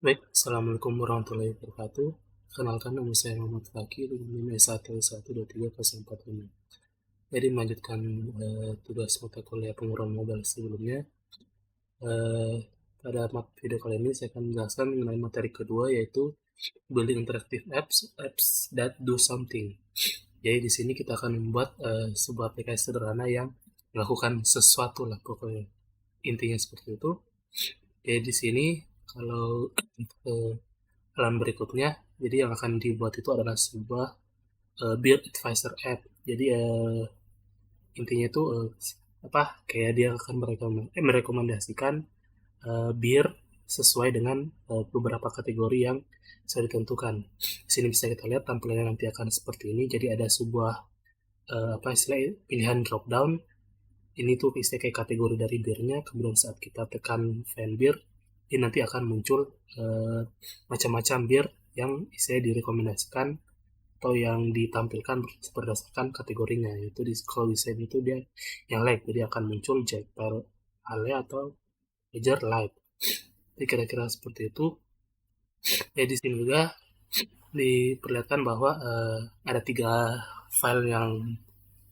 Baik, Assalamualaikum warahmatullahi wabarakatuh. Kenalkan nama saya Muhammad Fakih dengan NIM S1132305. Jadi melanjutkan tugas mata kuliah pengurang modal sebelumnya. eh, Pada video kali ini saya akan menjelaskan mengenai materi kedua yaitu building interactive apps that do something. Jadi di sini kita akan membuat sebuah aplikasi sederhana yang melakukan sesuatu lah pokoknya. Intinya seperti itu. Jadi di sini kalau eh, halaman berikutnya, jadi yang akan dibuat itu adalah sebuah Build Advisor app. Jadi intinya itu apa kayak dia akan merekomendasikan bir sesuai dengan beberapa kategori yang sudah ditentukan. Di sini bisa kita lihat tampilannya nanti akan seperti ini. Jadi ada sebuah apa istilahnya pilihan drop down. Ini tuh istilah kayak kategori dari birnya. Kemudian saat kita tekan fan bir, ini nanti akan muncul eh, macam-macam bir yang istilahnya direkomendasikan atau yang ditampilkan berdasarkan kategorinya. Yaitu kalau di sini itu dia yang like, jadi akan muncul JPEG Ale atau Ledger Live. Jadi kira-kira seperti itu. Ya di sini juga diperlihatkan bahwa ada tiga file yang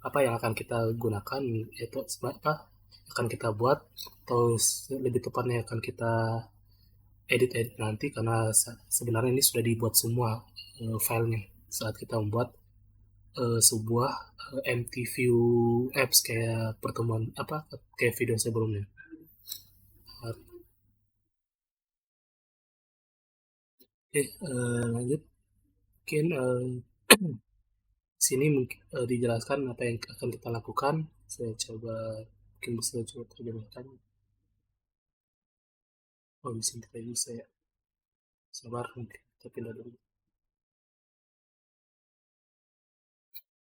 yang akan kita gunakan, yaitu apa akan kita buat atau lebih tepatnya akan kita edit-edit nanti, karena sebenarnya ini sudah dibuat semua filenya saat kita membuat sebuah MT View apps kayak pertemuan apa kayak video sebelumnya. Oke, lanjut. Mungkin sini mungkin dijelaskan apa yang akan kita lakukan. Saya coba mungkin bisa coba terjemahkan. Oh, di sini tidak bisa ya. Sabar, nanti kita pindah dulu.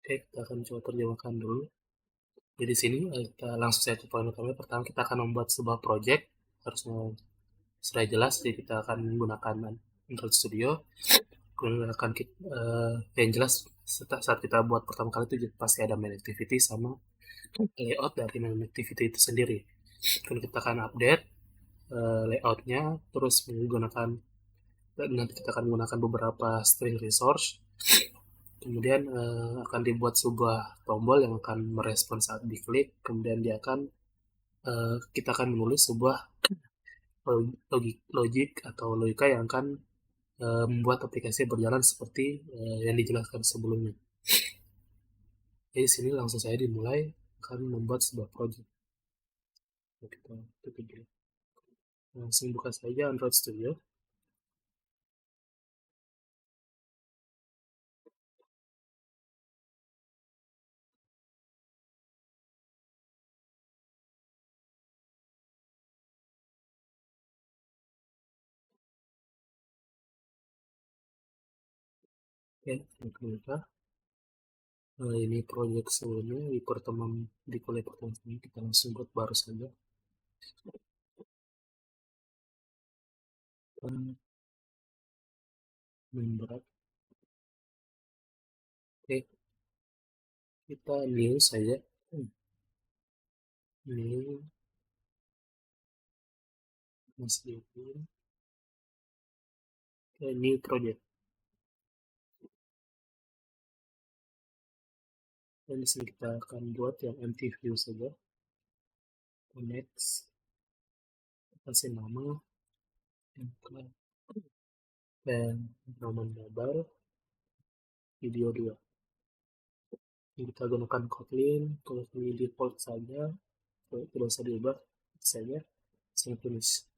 Oke, kita akan coba terjemahkan dulu. Jadi sini kita langsung saja ke poin utama. Pertama kita akan membuat sebuah project, harusnya sudah jelas. Jadi kita akan menggunakan Android Studio. Kemudian akan kita, yang jelas saat kita buat pertama kali itu pasti ada main activity sama layout dari main activity itu sendiri. Kemudian kita akan update layoutnya, terus menggunakan nanti kita akan menggunakan beberapa string resource. Kemudian akan dibuat sebuah tombol yang akan merespon saat diklik. Kemudian kita akan menulis sebuah logik atau logika yang akan membuat aplikasi berjalan seperti yang dijelaskan sebelumnya. Jadi sini langsung saya dimulai akan membuat sebuah project. Kita tutup dulu. Langsung buka saja Android Studio. Oke, kita ini project sebelumnya di pertemuan di kuliah pertemuan ini kita langsung buat baru saja. Memberat. Oke, kita new saja. New masih itu. New project. Dan di sini kita akan buat yang empty view saja. Next, kasih nama dan nama mobile video 2. Kita gunakan Kotlin, kalau ini default saja, tidak usah diubah saja. Saya tulis.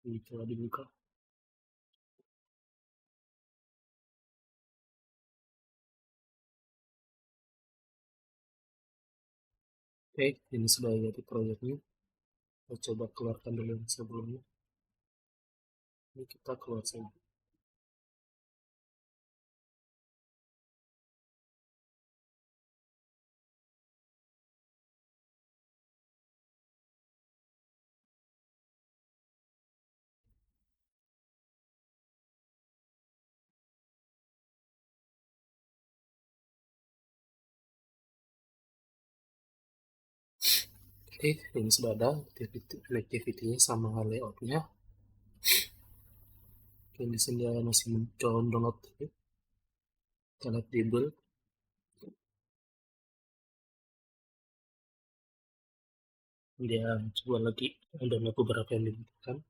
Ini coba dibuka. Oke, ini sudah jadi proyeknya. Kita coba keluarkan dulu yang sebelumnya. Ini kita keluar saja. Ini sudah ada connectivity-nya sama layout-nya. Oke, di sini dia masih download. Kita lihat di build. Dia coba lagi download beberapa yang dibutuhkan.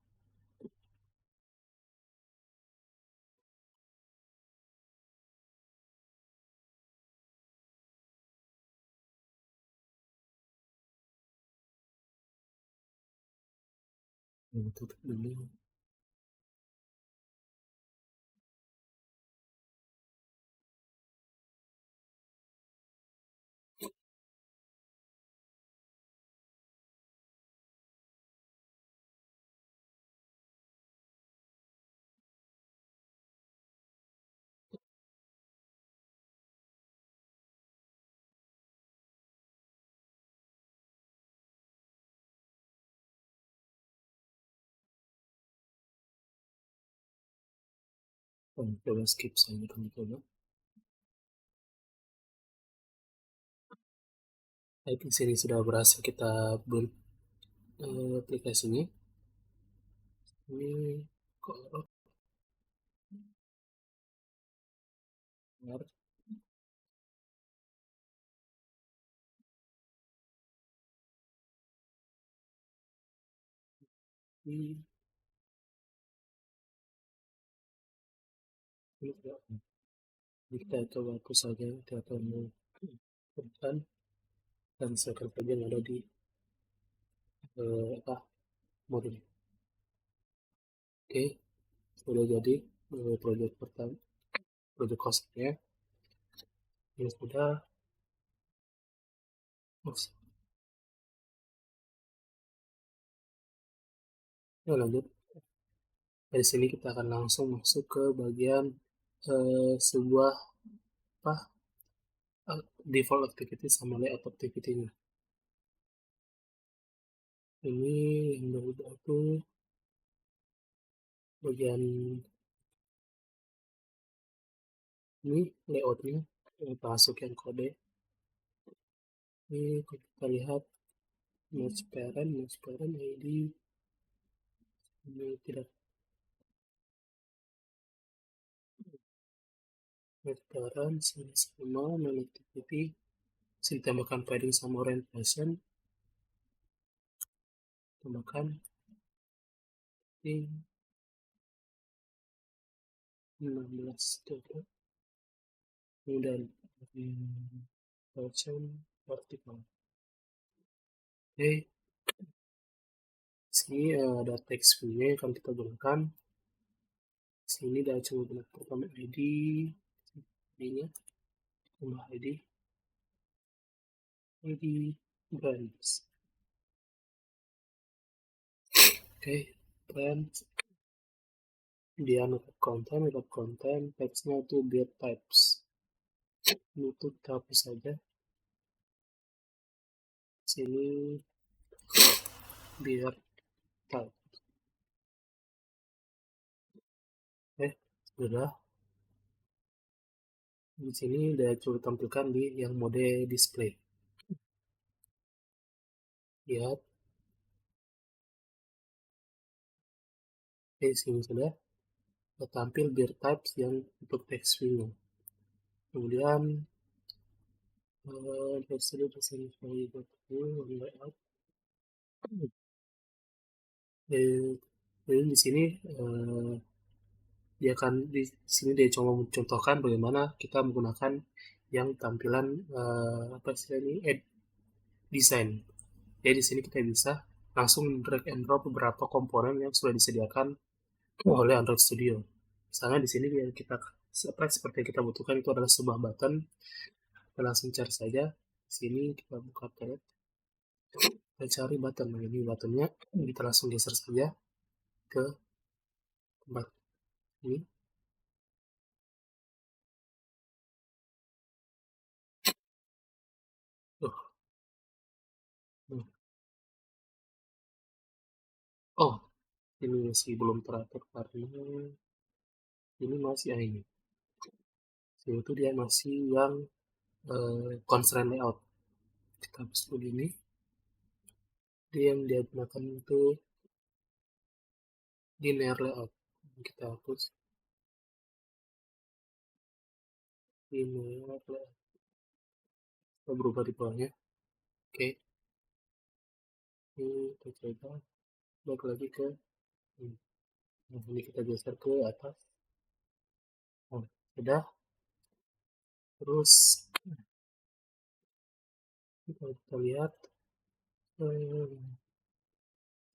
Tutup dulu. Coba skip saja kan coba. Di sini sudah berhasil kita build aplikasinya. Ini kok ini tidak. Kita coba hapus saja, kita akan melakukan dan sekarang saja yang ada di apa modul. Oke, sudah jadi project pertama, project costnya ini sudah. Ya, lanjut. Dari sini kita akan langsung masuk ke bagian sebuah apa default activity sama layout activity-nya. Ini yang berbeda itu bagian ini layoutnya. Kita masukin kode. Ini kita lihat match parent ID. Ini tidak match parent sini sama non activity. Sini tambahkan padding sama orientation. Tambahkan ini 16 total. Kemudian version vertical. Oke, sini ada text view-nya yang akan kita gunakan. Sini ada coba gunakan pertama ID-nya, tambah ID brands. Oke, brand dia wrap content, text-nya itu build types. Itu kita hapus saja. Sini biar type. Sudah. Di sini udah coba tampilkan di yang mode display. Lihat. Oke, sini sudah tampil beer types yang untuk text view. Kemudian layout. Jadi di sini dia akan di sini dia coba mencontohkan bagaimana kita menggunakan yang tampilan apa istilahnya add design. Jadi di sini kita bisa langsung drag and drop beberapa komponen yang sudah disediakan oleh Android Studio. Misalnya di sini kita seperti yang kita butuhkan itu adalah sebuah button. Kita langsung cari saja. Di sini kita buka palette. Kita cari button. Nah, ini buttonnya kita langsung geser saja ke tempat ini. Oh, ini masih belum teratur karena ini masih ini. Itu dia masih yang constraint layout. Kita hapus dulu ini. Dia yang dia gunakan itu linear layout. Kita hapus linear layout. Kita berubah di bawahnya. Oke, ini kita coba balik lagi ke ini. Nah, ini kita geser ke atas. Nah, sudah. Terus kalau kita lihat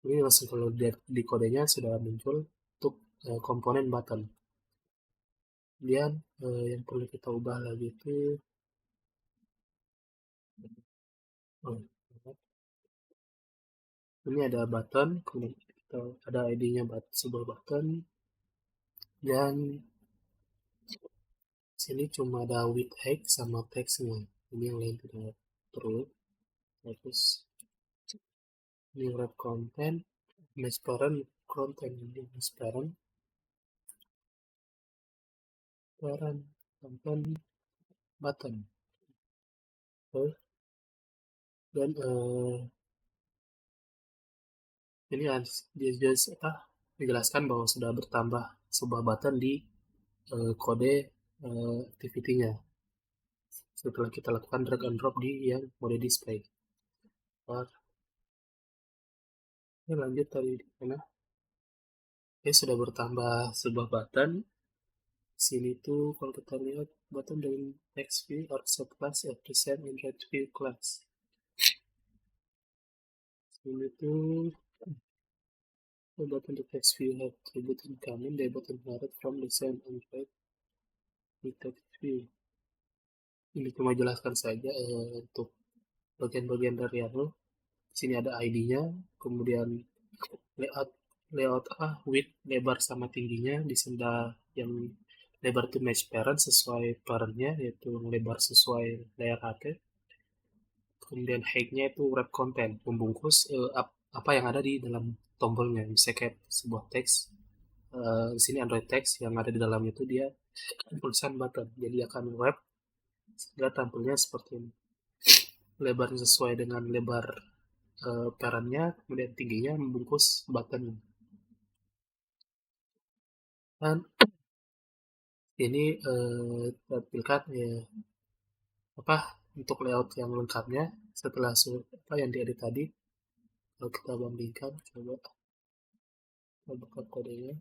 ini langsung kalau lihat di kodenya sudah muncul untuk komponen button. Kemudian yang perlu kita ubah lagi itu oh, ini ada button, kemudian kita ada ID-nya sebuah button, dan sini cuma ada with hex sama text-nya. Ini yang lain tidak perlu. Terus ini wrap content, match parent content, ini match parent, content button. Oke. Dan ini dia dijelaskan bahwa sudah bertambah sebuah button di kode activity-nya setelah kita lakukan drag and drop di yang mode display. Ini lanjut tadi di mana? Oke, sudah bertambah sebuah button. Sini tuh kalau kita lihat button dari text view or subclass present in red view class. Sini tuh the button the text view have attribute incoming, the button inherit from the same and red di text view. Ini cuma jelaskan saja untuk bagian-bagian dari yang sini ada ID-nya, kemudian layout layout width lebar sama tingginya di sini yang lebar itu match parent sesuai parentnya yaitu lebar sesuai layer HT, kemudian height-nya itu wrap content membungkus apa yang ada di dalam tombolnya, bisa kayak sebuah teks di sini Android text yang ada di dalamnya itu dia tulisan button, jadi akan wrap sehingga tampilnya seperti ini, lebarnya sesuai dengan lebar parentnya, kemudian tingginya membungkus button. Dan ini tampilkan ya apa untuk layout yang lengkapnya setelah apa yang diedit tadi. Kalau kita bandingkan, coba kita buka kodenya.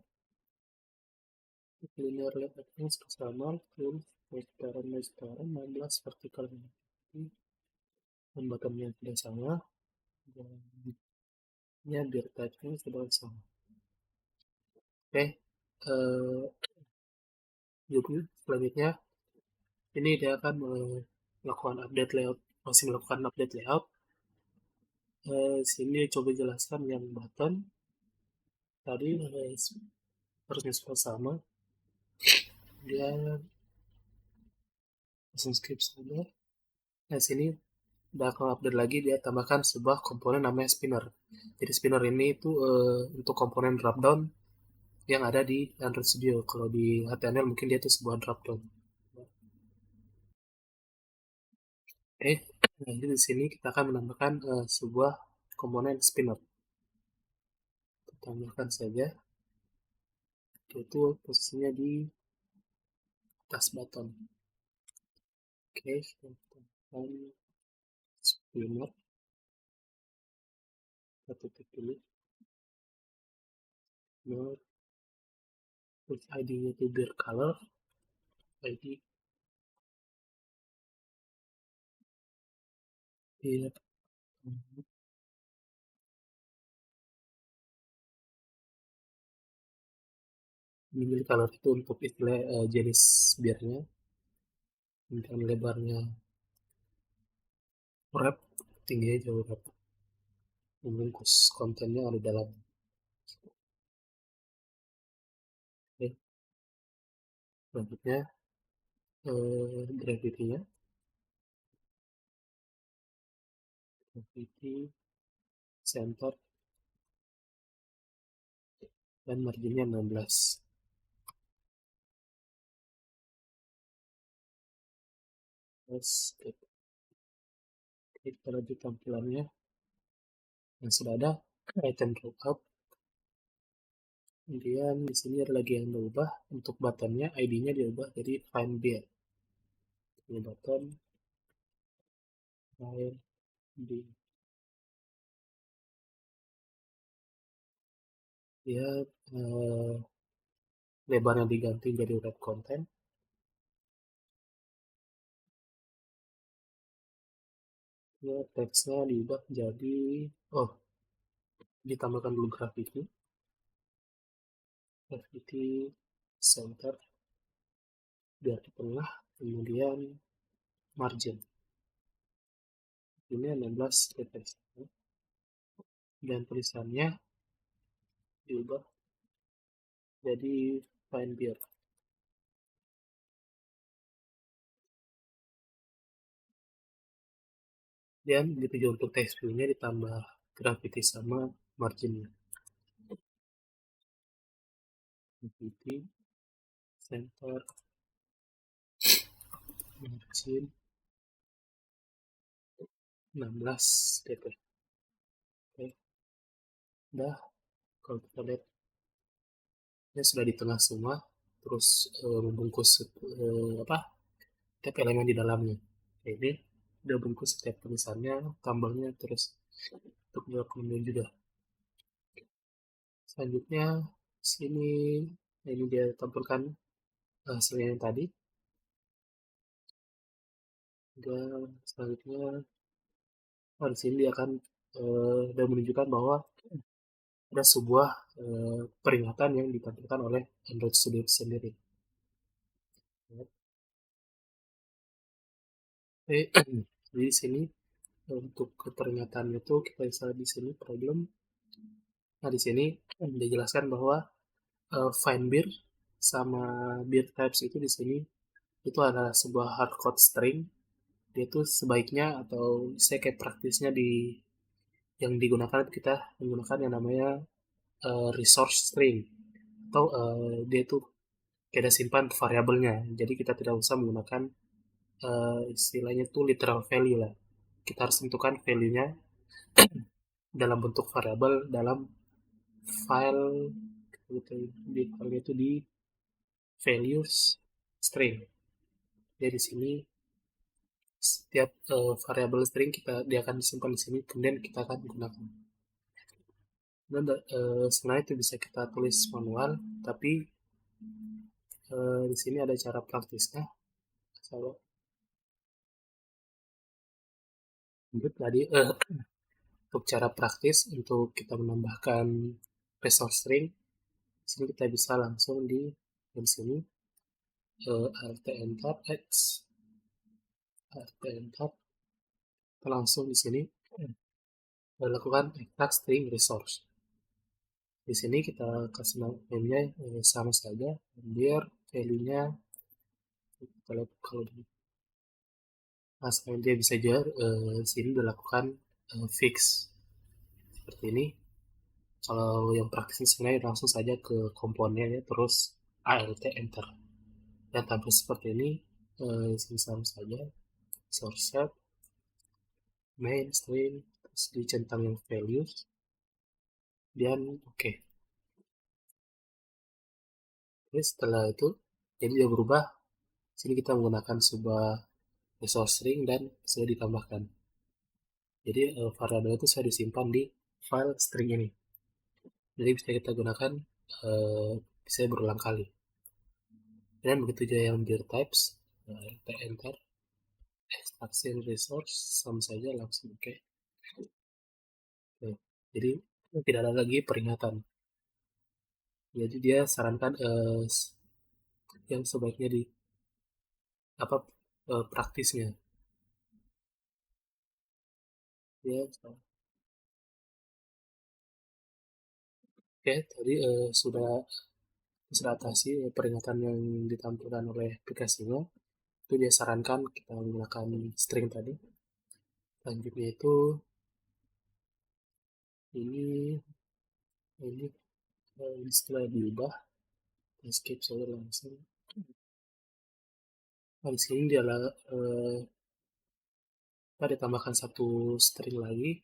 Linear layoutnya sama, terus restoran 16 vertical dan bottomnya sudah sama, dan ya dir type-nya sudah sama. Oke, jadi selanjutnya ini dia akan melakukan update layout, masih melakukan update layout. Sini coba jelaskan yang button tadi harusnya sudah sama, dia langsung skip saja. Nah sini udah kalau update lagi dia tambahkan sebuah komponen namanya spinner. Jadi spinner ini itu untuk komponen dropdown yang ada di Android Studio. Kalau di HTML mungkin dia itu sebuah dropdown. Nah jadi di sini kita akan menambahkan sebuah komponen spinner. Kita tambahkan saja, yaitu posisinya di atas button. Oke, kita tambahkan spinner. Kita tutup dulu. Nah, terus ID-nya itu beer color, ID beer. Ini color itu untuk istilah jenis birnya, dan lebarnya wrap, tingginya jauh wrap, membungkus kontennya ada dalam. Oke, selanjutnya gravity-nya, gravity center dan marginnya 16. Terus kita lanjut tampilannya. yang sudah ada item drop. Kemudian di sini ada lagi yang diubah untuk buttonnya, ID-nya diubah jadi find beer. Ini button find beer. Dia lebarnya diganti jadi red content. Ya, teksnya diubah jadi ditambahkan dulu graffiti center biar di tengah, kemudian margin ini 16 pps dan tulisannya diubah jadi fine beer. Dan begitu juga untuk text view-nya ditambah graffiti sama marginnya. Graffiti center margin 16 dp. Oke, udah. Kalau kita lihat ini sudah di tengah semua, terus membungkus setiap elemen di dalamnya. Ini udah bungkus setiap tulisannya, tambahnya, terus untuk kemudian juga. Selanjutnya sini ini dia tampilkan hasilnya yang tadi. Dan selanjutnya di sini dia akan dan menunjukkan bahwa ada sebuah peringatan yang ditampilkan oleh Android Studio sendiri. Oke, di sini untuk peringatan itu kita bisa di sini problem. Nah di sini dijelaskan bahwa find beer sama beer types itu di sini itu adalah sebuah hardcode string. Dia itu sebaiknya atau saya kayak praktisnya yang digunakan kita menggunakan yang namanya resource string atau dia itu kita simpan variabelnya. Jadi kita tidak usah menggunakan istilahnya itu literal value lah. Kita harus tentukan value-nya dalam bentuk variabel dalam file gitu, di file itu di values string. Jadi di sini setiap variabel string dia akan disimpan di sini, kemudian kita akan gunakan. Dan sebenarnya itu bisa kita tulis manual, tapi di sini ada cara praktisnya. Kalau untuk tadi untuk cara praktis untuk kita menambahkan resource string, sini kita bisa langsung di sini alt enter x alt enter langsung di sini lakukan extract string resource. Di sini kita kasih namanya sama saja biar value-nya kalau dia bisa juga di sini dilakukan fix seperti ini. Kalau yang praktisnya sebenarnya langsung saja ke komponennya terus alt enter dan tampil seperti ini. Sini sama saja source set main string terus dicentang yang values dan oke. Jadi setelah itu jadi dia berubah. Sini kita menggunakan sebuah resource string dan sudah ditambahkan. Jadi variabel itu sudah disimpan di file string ini. Jadi bisa kita gunakan bisa berulang kali. Dan begitu juga yang dir types, kita enter extraction resource sama saja langsung oke. Jadi tidak ada lagi peringatan. Jadi dia sarankan yang sebaiknya di praktisnya. Ya, oke, tadi sudah atasi peringatan yang ditampilkan oleh aplikasinya. Itu dia sarankan kita menggunakan string tadi. Selanjutnya itu ini setelah diubah, escape saja langsung. Nah, di sini dia kita ditambahkan satu string lagi.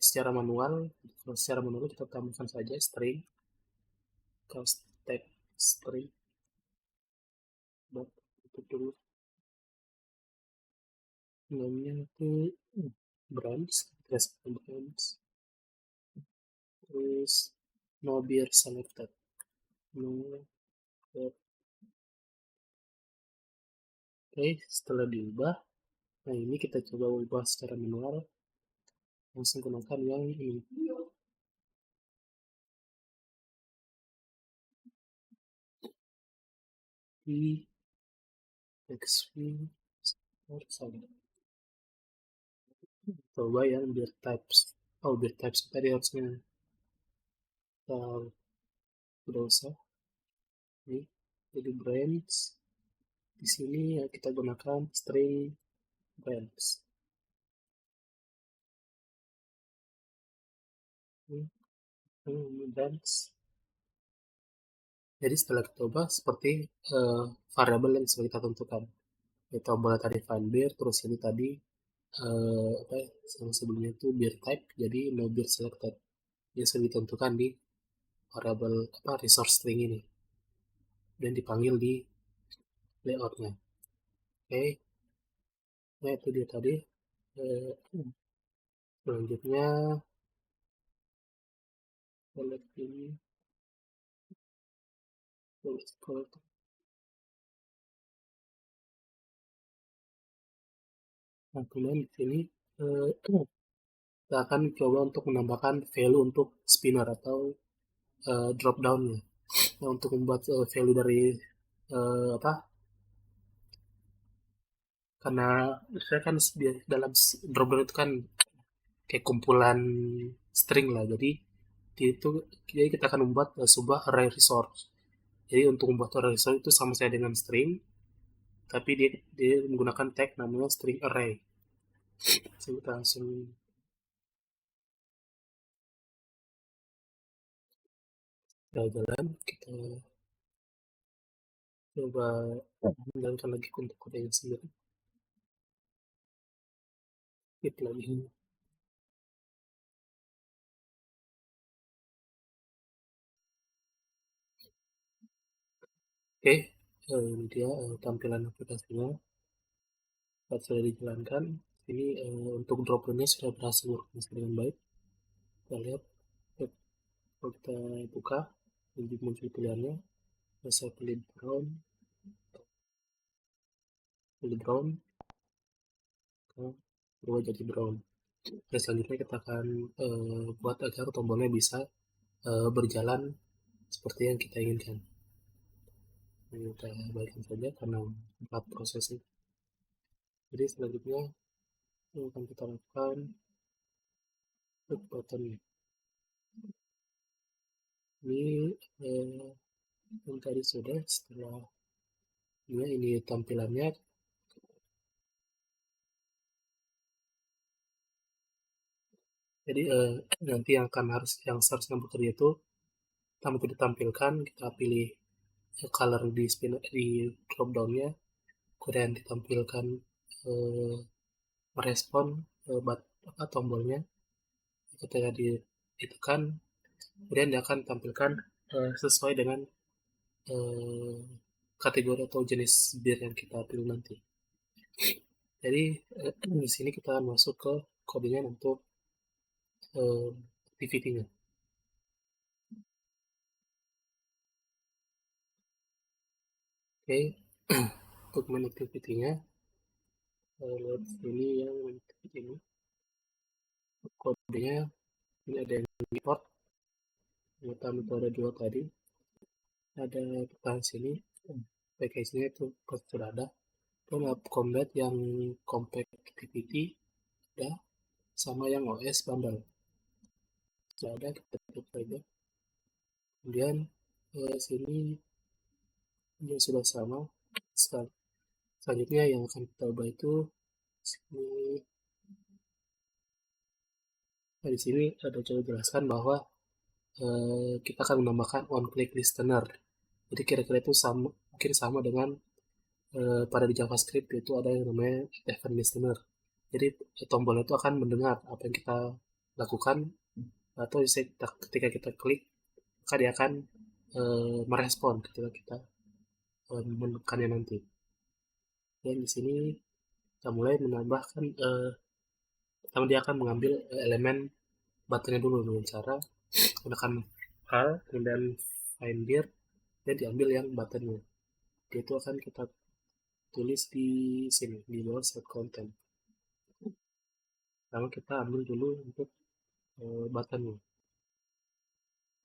secara manual. Kalau secara manual kita tambahkan saja string, kalau step string dot itu dulu namanya itu branch, branch, terus no beer selected, no beer. Oke, setelah diubah, nah ini kita coba ubah secara manual, langsung gunakan yang ini, di xv saja. Coba yang beer types, beer types tadi harusnya udah usah ini, jadi branch di sini ya kita gunakan string branch. Branch. Jadi setelah kita ubah seperti variabel yang sudah kita tentukan. Kita boleh tadi find beer, terus ini tadi apa ya, yang sebelumnya itu beer type, jadi no beer selected. Dia sudah ditentukan di variabel apa resource string ini dan dipanggil di layoutnya. Oke, nah itu dia tadi. Selanjutnya select ini, nah kemudian di sini kita akan coba untuk menambahkan value untuk spinner atau drop down-nya. Nah, untuk membuat value dari apa? Karena saya kan dalam drop down itu kan kayak kumpulan string lah. Jadi jadi kita akan membuat sebuah array resource. Jadi untuk membuat array resource itu sama saja dengan string, tapi dia menggunakan tag namanya string array. So, kita langsung jalan, kita coba menjalankan lagi untuk kodenya sendiri. Hit lagi. Oke, ini dia tampilan aplikasinya. Saat sudah dijalankan, ini untuk dropdownnya sudah berhasil berfungsi dengan baik. Kita lihat, kalau kita buka, muncul pilihannya. Saya pilih brown, berubah jadi brown. Dan selanjutnya kita akan buat agar tombolnya bisa berjalan seperti yang kita inginkan. Ini kita baikkan saja karena empat prosesnya. Jadi selanjutnya yang akan kita lakukan klik button ini yang tadi sudah. Setelah ini tampilannya, jadi nanti yang seharusnya bekerja itu pertama itu ditampilkan, kita pilih color di drop downnya, kemudian ditampilkan merespon tombolnya ketika ditekan, kemudian dia akan tampilkan sesuai dengan kategori atau jenis bir yang kita pilih nanti. Jadi di sini kita akan masuk ke kodenya untuk activity-nya. Oke, untuk main activity-nya, lihat sini yang activity ini. Kodenya ini ada yang import, ternyata itu ada dua tadi. Ada di sini, package-nya itu sudah ada. Dan combat yang compact activity ada, sama yang OS bundle. Sudah ada, kita tutup saja. Kemudian sini juga sudah sama. Selanjutnya yang akan kita ubah itu sini. Nah, di sini ada coba jelaskan bahwa kita akan menambahkan on click listener. Jadi kira-kira itu mungkin sama dengan pada di JavaScript itu ada yang namanya event listener. Jadi tombolnya itu akan mendengar apa yang kita lakukan, atau ketika kita klik maka dia akan merespon ketika kita menekannya nanti. Dan di sini kita mulai menambahkan pertama dia akan mengambil elemen buttonnya dulu dengan cara menekan Alt kemudian find dir dan diambil yang buttonnya. Itu akan kita tulis di sini di bawah set content. Pertama kita ambil dulu untuk buttonnya.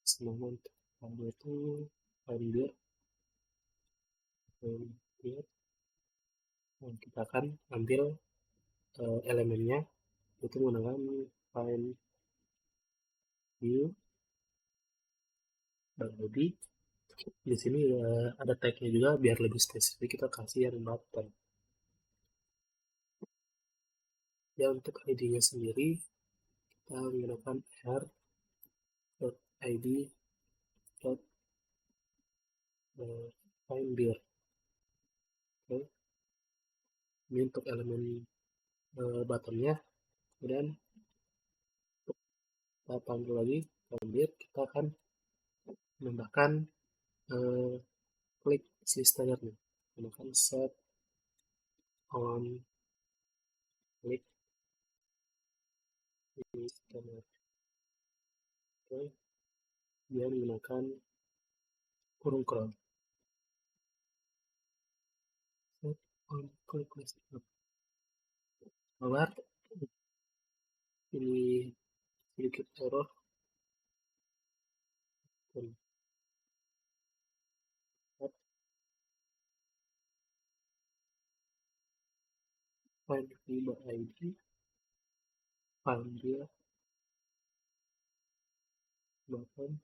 Semua untuk ambil itu find dir, dan kita akan ambil elemennya itu menggunakan find view dan body. Di sini ada tagnya juga biar lebih spesifik kita kasih yang button. Ya untuk ID-nya sendiri kita menggunakan r.id find dir. Oke, ini untuk elemen buttonnya. Kemudian kita panggil lagi find dir, kita akan menambahkan klik si standarnya menggunakan set on klik di standar. Oke, dia menggunakan kurung kerang set on klik list keluar ini sedikit error dan find by ID find dia button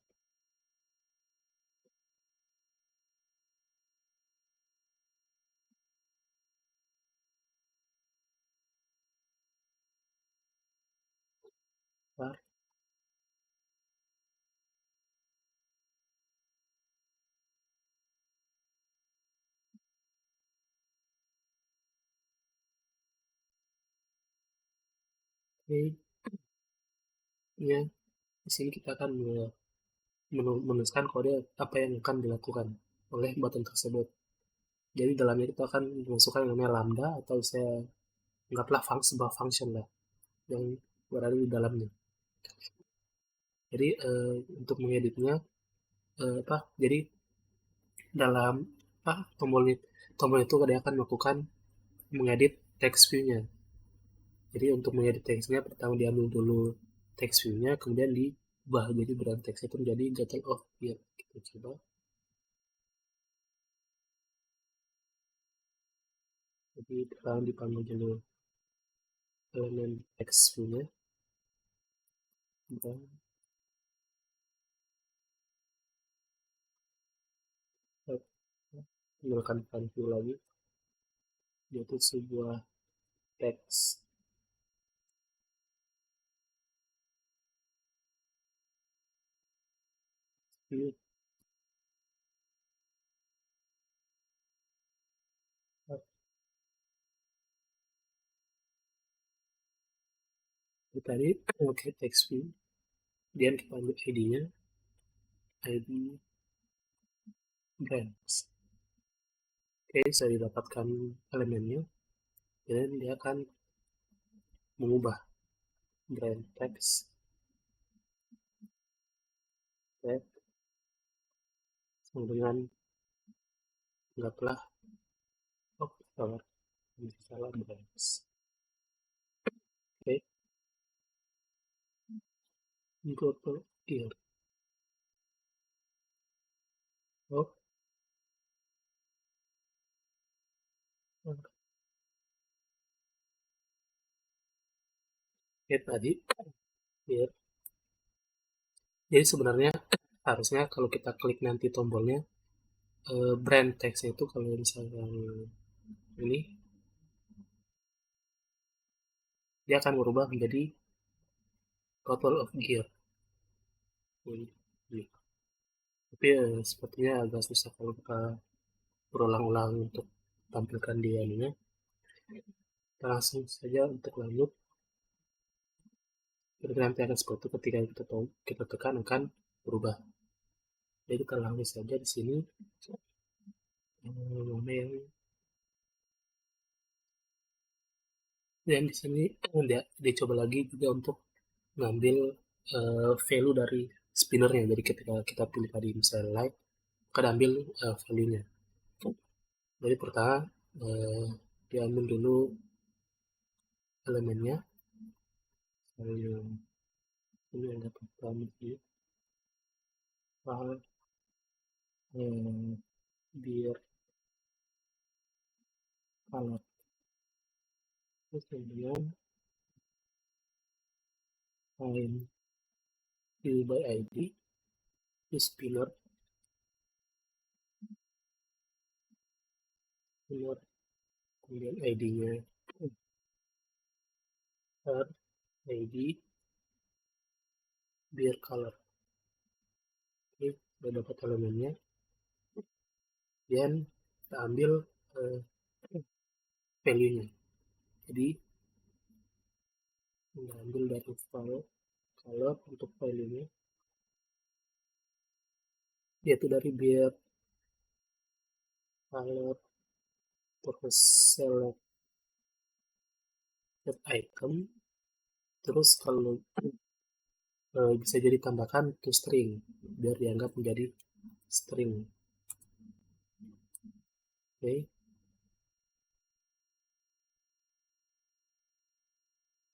bar. Oke, ya di sini kita akan menuliskan kode apa yang akan dilakukan oleh button tersebut. Jadi dalamnya kita akan memasukkan yang namanya lambda atau saya anggaplah sebuah function lah yang berada di dalamnya. Jadi untuk mengeditnya jadi dalam tombol itu dia akan melakukan mengedit text view-nya. Jadi untuk mengedit teksnya pertama diambil dulu text view-nya kemudian diubah jadi brand text itu menjadi gatel of here. Kita coba. Jadi pertama dipanggil dulu elemen text view-nya dan menggunakan font view lagi yaitu sebuah teks view. Tadi oke text view kemudian kita ambil ID-nya ID brands. Oke, saya didapatkan elemennya dan dia akan mengubah brand text tag sama dengan anggaplah salah salah brands. Oke, go to here. Oh, oke tadi here. Jadi sebenarnya harusnya kalau kita klik nanti tombolnya brand text itu kalau misalnya ini dia akan berubah menjadi total of gear ini. Tapi sepertinya agak susah kalau kita berulang-ulang untuk tampilkan di ininya. Kita langsung saja untuk lanjut kira-kira nanti akan seperti itu ketika kita tekan akan berubah. Jadi kita langsung saja di sini mana yang dan di sini dia coba lagi juga untuk ngambil value dari spinnernya. Jadi ketika kita pilih tadi misalnya light, kita ambil value-nya. Jadi pertama diambil dulu elemennya, value ini yang dapat kami di file biar color, terus kemudian find view by ID di spinner kemudian ID-nya ID biar color. Oke, sudah dapat elemennya dan kita ambil value-nya. Jadi kita ambil dari file color untuk value-nya, yaitu dari biar color, terus select item, terus kalau bisa jadi tambahkan to string biar dianggap menjadi string. Oke,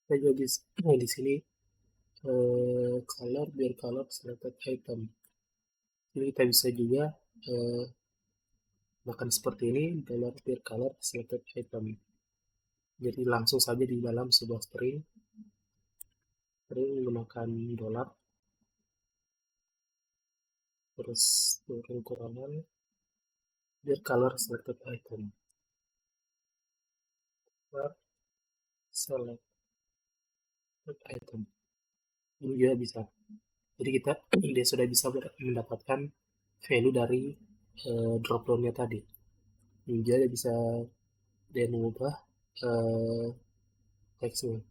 kita juga di sini color biar color selected item. Jadi kita bisa juga makan seperti ini dollar biar color selected item. Jadi langsung saja di dalam sebuah string menggunakan dolar, terus turun kurangan biar color selected item, color selected item. Ini juga bisa. Jadi kita dia sudah bisa mendapatkan value dari drop down-nya tadi. Ini dia bisa dia mengubah teksnya.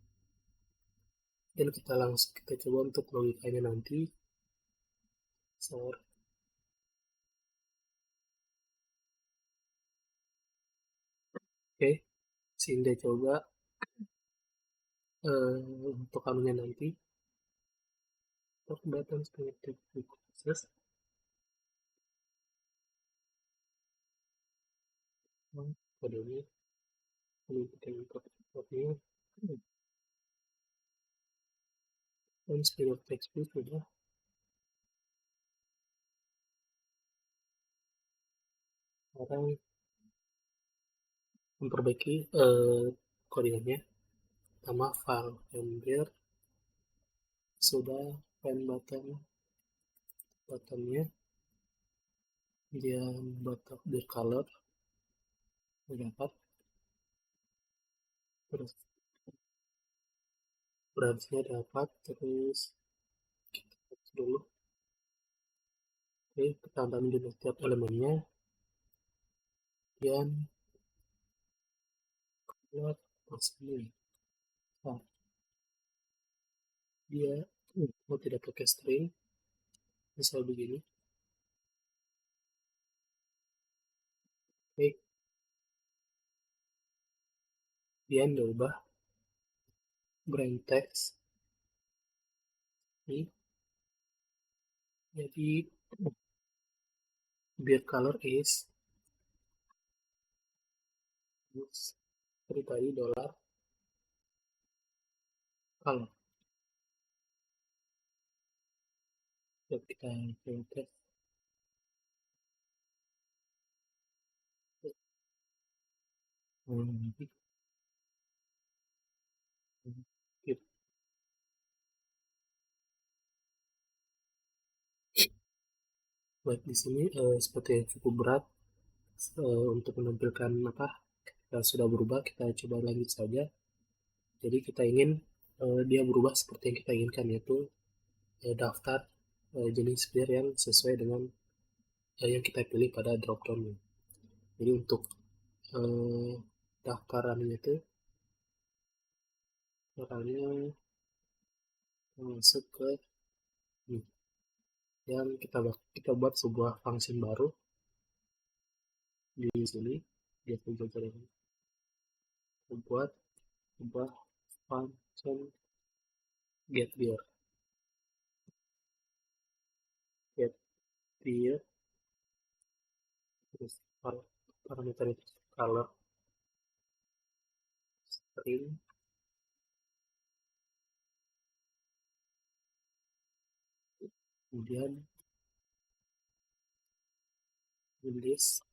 Dan kita coba untuk logikanya nanti. Oke, sini dia coba untuk anunya nanti talk buttons connected to process. Kodenya ini kita import importnya dan spinner text view sudah. Sekarang memperbaiki kodenya, pertama file render sudah pen buttonnya dia batak biar color dapat, terus branchnya dapat, terus kita dulu. Oke, kita tambahin dulu setiap elemennya dan color ini. Nah, dia mau tidak pakai string misal begini. Oke, dia ubah brand text ini jadi biar color is seperti tadi dolar color. Jadi kita tes baik di sini seperti yang cukup berat untuk menampilkan apa sudah berubah. Kita coba lanjut saja. Jadi kita ingin dia berubah seperti yang kita inginkan, yaitu daftar jenis bir yang sesuai dengan yang kita pilih pada drop down-nya. Jadi untuk daftarannya itu caranya masuk ke ini. Dan kita buat sebuah function baru di sini. Dia jajaran kita buat sebuah function get beer. Get beer terus parameter itu color string, kemudian list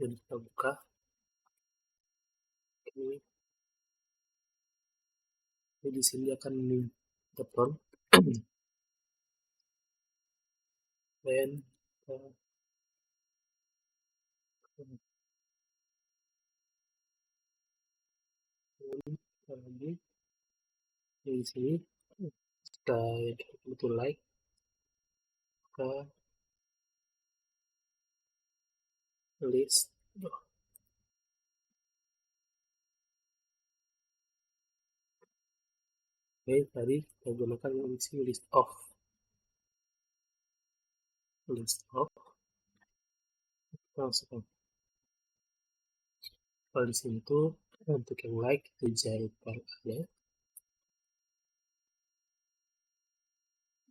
dan kita buka ini. Jadi di sini akan telepon dan lagi di sini kita butuh like ke list. Oke, tadi kita gunakan fungsi list of. Masukkan. Kalau di sini tuh untuk yang like itu jahit aja,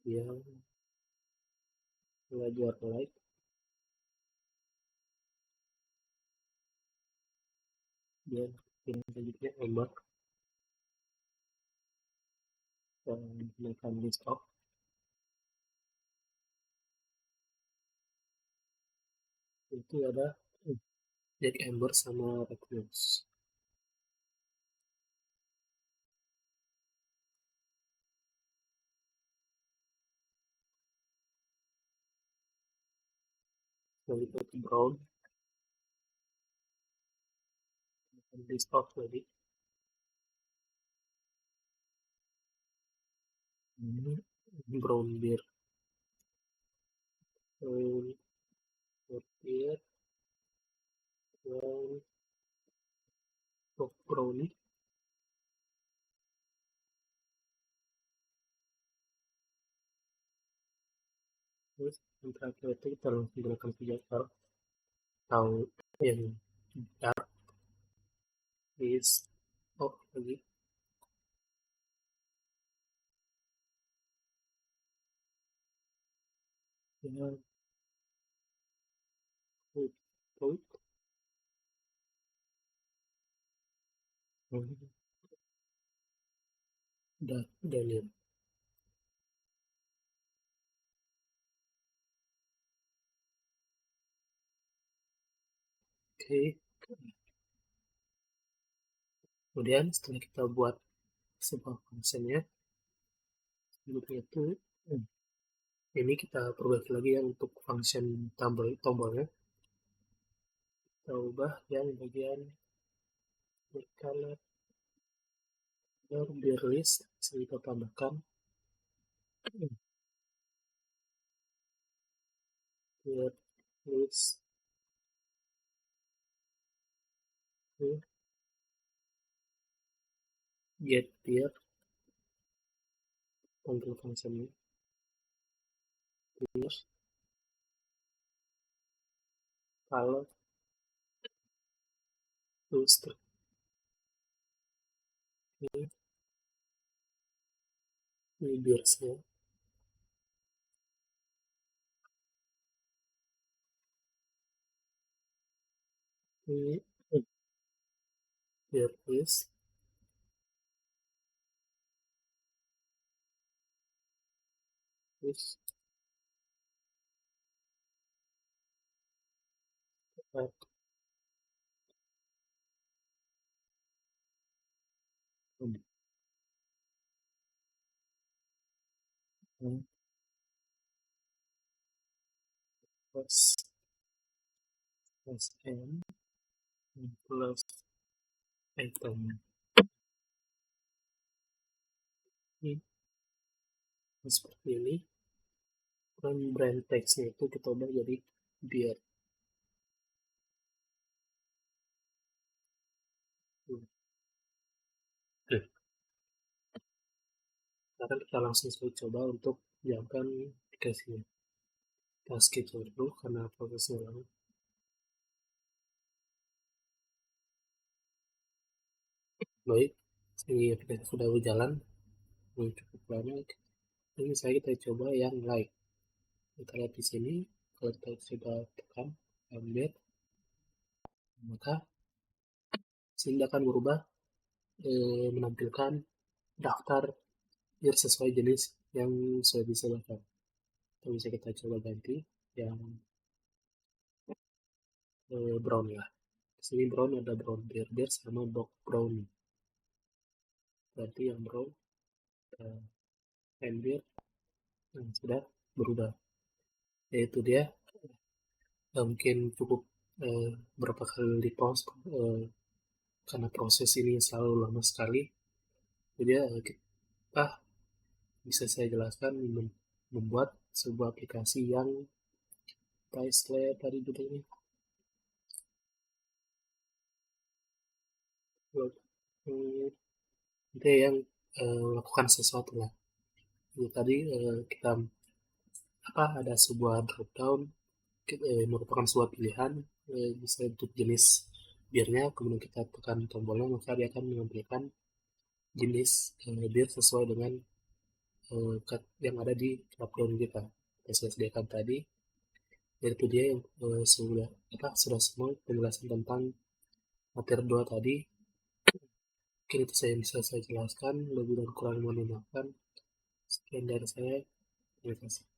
yang belajar like dan yang selanjutnya ember dan gunakan list of. Itu ada Jack Ember sama Red Rose. Lalu kita ke brown, list of tadi. Brown beer, brown beer, brown brownie. Terus yang terakhir itu kita langsung gunakan sejajar atau yang dark is off lagi. Dengan fruit dan Daniel. Oke, kemudian setelah kita buat sebuah functionnya, selanjutnya itu ini kita perbaiki lagi ya untuk function tombolnya. Kita ubah yang bagian color beer list, kita tambahkan beer list get beer untuk functionnya beer color list ini beersnya ini beer list terus plus n plus item ini seperti ini. dan brand text-nya itu kita ubah jadi beer. Oke, sekarang kita langsung saja coba untuk diamkan aplikasinya. Kita skip dulu karena prosesnya lama. Baik, ini aplikasi sudah berjalan cukup lama. Ini saya kita coba yang like. Kita lihat di sini, kalau kita coba tekan embed, maka sini akan berubah menampilkan daftar biar sesuai jenis yang sudah disediakan. Atau bisa kita coba ganti yang brown ya. Di sini brown ada brown beer sama dog brown. Berarti yang brown and beer yang sudah berubah. Yaitu dia mungkin cukup berapa kali di pause karena proses ini selalu lama sekali. Jadi kita bisa saya jelaskan membuat sebuah aplikasi yang priceless tadi judulnya. Itu yang lakukan sesuatu lah. Jadi tadi kita ada sebuah drop down merupakan sebuah pilihan bisa untuk jenis birnya, kemudian kita tekan tombolnya maka dia akan menampilkan jenis bir sesuai dengan yang ada di drop down kita yang sudah sediakan tadi. Yaitu dia yang sudah semua penjelasan tentang materi 2 tadi. Mungkin itu saya bisa saya jelaskan, lebih dan kurang mohon dimaafkan. Sekian dari saya, terima kasih.